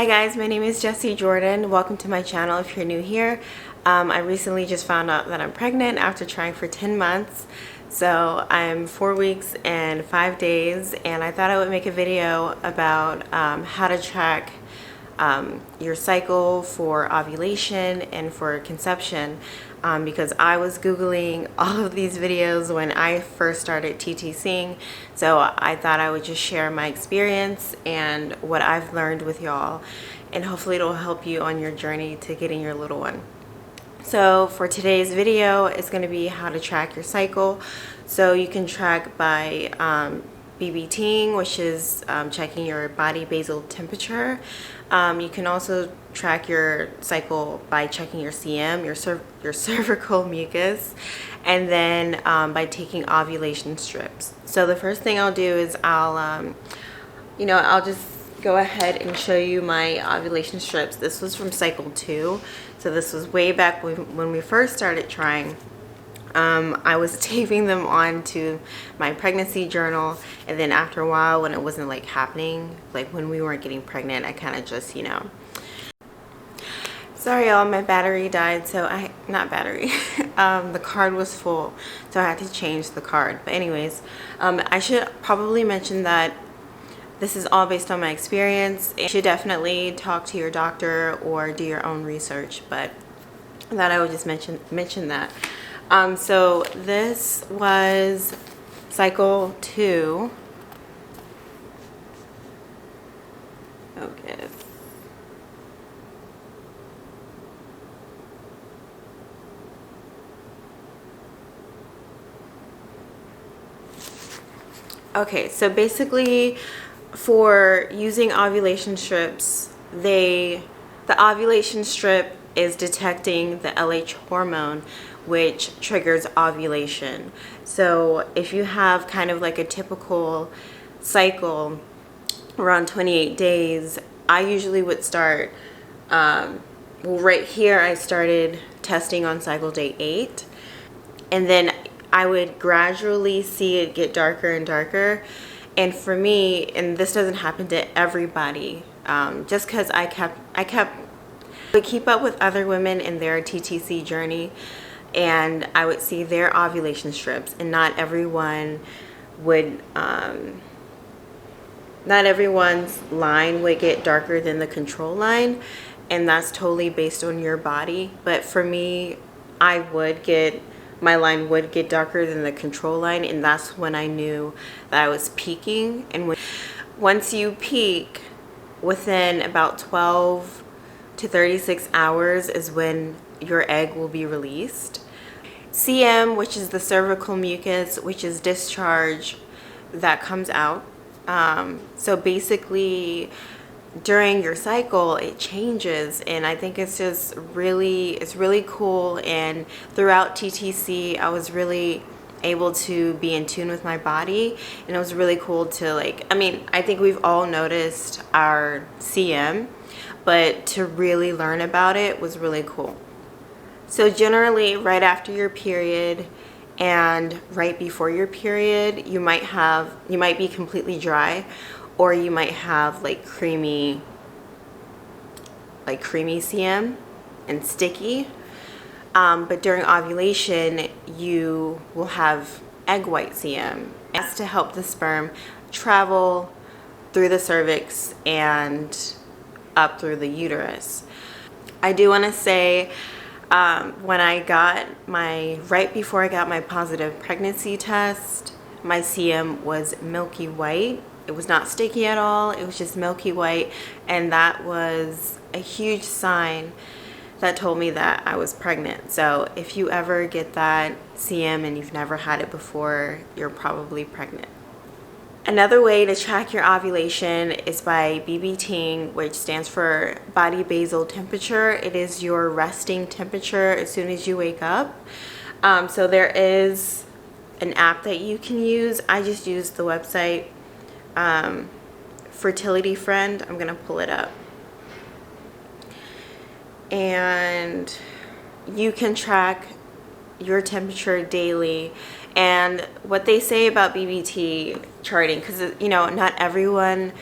Hi guys, my name is Jessie Jordan. Welcome to my channel if you're new here. I recently just found out that I'm pregnant after trying for 10 months. So I'm 4 weeks and 5 days, and I thought I would make a video about how to track your cycle for ovulation and for conception, because I was Googling all of these videos when I first started TTCing. So I thought I would just share my experience and what I've learned with y'all, and hopefully it'll help you on your journey to getting your little one. So for today's video, it's going to be how to track your cycle. So you can track by BBTing, which is checking your body basal temperature. You can also track your cycle by checking your CM, your cervical mucus, and then by taking ovulation strips. So the first thing I'll do is I'll just go ahead and show you my ovulation strips. This was from cycle 2, so this was way back when we first started trying. I was taping them onto my pregnancy journal, and then after a while, when it wasn't like happening, like when we weren't getting pregnant, I kind of just, sorry y'all, my battery died, so the card was full, so I had to change the card. But anyways, I should probably mention that this is all based on my experience. You should definitely talk to your doctor or do your own research, but I thought I would just mention that. So this was cycle 2. Focus. Okay, so basically for using ovulation strips, the ovulation strip is detecting the LH hormone, which triggers ovulation. So if you have kind of like a typical cycle around 28 days, I usually would start, right here I started testing on cycle day 8, and then I would gradually see it get darker and darker. And for me, and this doesn't happen to everybody, just because I would keep up with other women in their TTC journey, and I would see their ovulation strips, and not everyone would, not everyone's line would get darker than the control line, and that's totally based on your body. But for me, my line would get darker than the control line, and that's when I knew that I was peaking. And once you peak, within about 12 to 36 hours is when your egg will be released. CM, which is the cervical mucus, which is discharge that comes out. So basically during your cycle it changes, and I think it's just really cool. And throughout TTC I was really able to be in tune with my body, and it was really cool to I think we've all noticed our CM, but to really learn about it was really cool. So generally right after your period and right before your period, you might be completely dry, or you might have like creamy CM and sticky. But during ovulation, you will have egg white CM. That's to help the sperm travel through the cervix and up through the uterus. I do want to say, right before I got my positive pregnancy test, my CM was milky white. It was not sticky at all. It was just milky white, and that was a huge sign that told me that I was pregnant. So if you ever get that CM and you've never had it before, you're probably pregnant. Another way to track your ovulation is by BBTing, which stands for body basal temperature. It is your resting temperature as soon as you wake up. So there is an app that you can use. I just used the website Fertility Friend. I'm gonna pull it up, and you can track your temperature daily. And what they say about BBT charting, because not everyone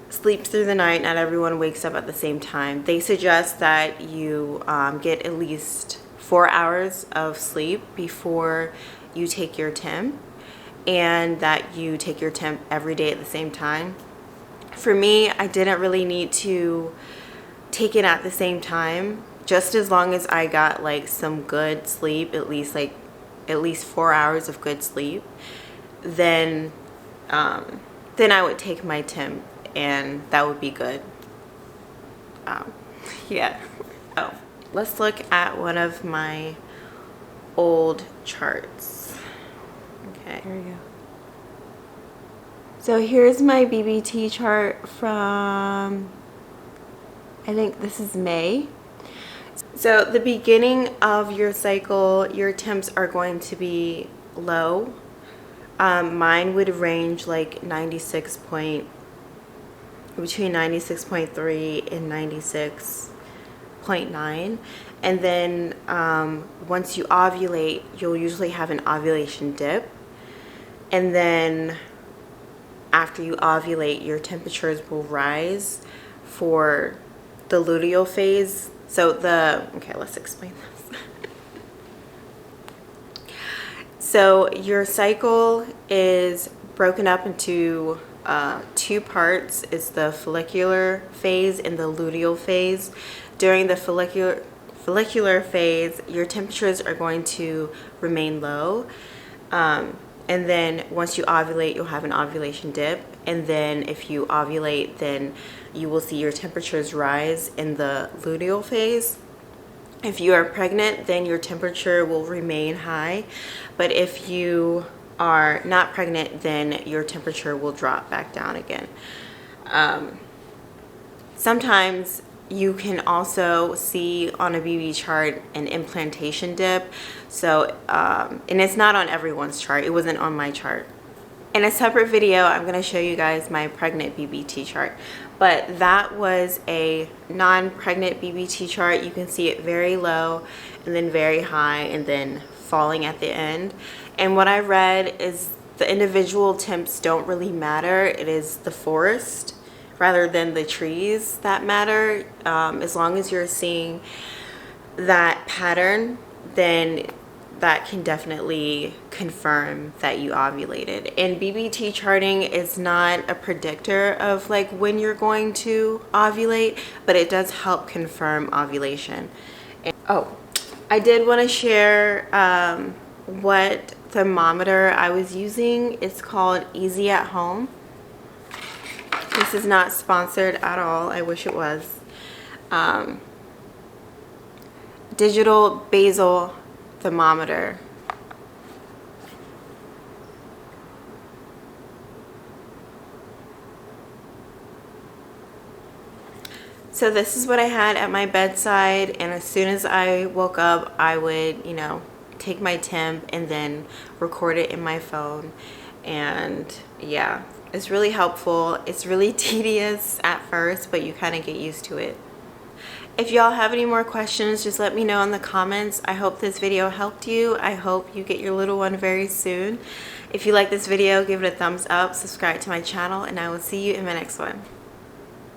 sleeps through the night. Not everyone wakes up at the same time. They suggest that you get at least 4 hours of sleep before you take your temp, and that you take your temp every day at the same time. For me, I didn't really need to take it at the same time. Just as long as I got like some good sleep, at least 4 hours of good sleep, then I would take my temp, and that would be good. Yeah. Oh, let's look at one of my old charts. Okay, here we go. So here's my BBT chart from, I think this is May. So the beginning of your cycle, your temps are going to be low. Mine would range like between 96.3 and 96.9. And then once you ovulate, you'll usually have an ovulation dip. And then after you ovulate, your temperatures will rise for the luteal phase. So okay, let's explain this. So your cycle is broken up into 2 parts. It's the follicular phase and the luteal phase. During the follicular phase, your temperatures are going to remain low. And then once you ovulate, you'll have an ovulation dip. And then if you ovulate, then you will see your temperatures rise in the luteal phase. If you are pregnant, then your temperature will remain high. But if you are not pregnant, then your temperature will drop back down again. Sometimes you can also see on a BB chart an implantation dip. So, and it's not on everyone's chart. It wasn't on my chart. In a separate video, I'm going to show you guys my pregnant BBT chart. But that was a non-pregnant BBT chart. You can see it very low and then very high and then falling at the end. And what I read is the individual temps don't really matter. It is the forest rather than the trees that matter. As long as you're seeing that pattern, then that can definitely confirm that you ovulated. And BBT charting is not a predictor of like when you're going to ovulate, but it does help confirm ovulation. And, oh, I did want to share what thermometer I was using. It's called Easy at Home. This is not sponsored at all. I wish it was. Digital basal thermometer. So this is what I had at my bedside, and as soon as I woke up, I would, take my temp and then record it in my phone. And yeah, it's really helpful. It's really tedious at first, but you kind of get used to it. If y'all have any more questions, just let me know in the comments. I hope this video helped you. I hope you get your little one very soon. If you like this video, give it a thumbs up, subscribe to my channel, and I will see you in my next one.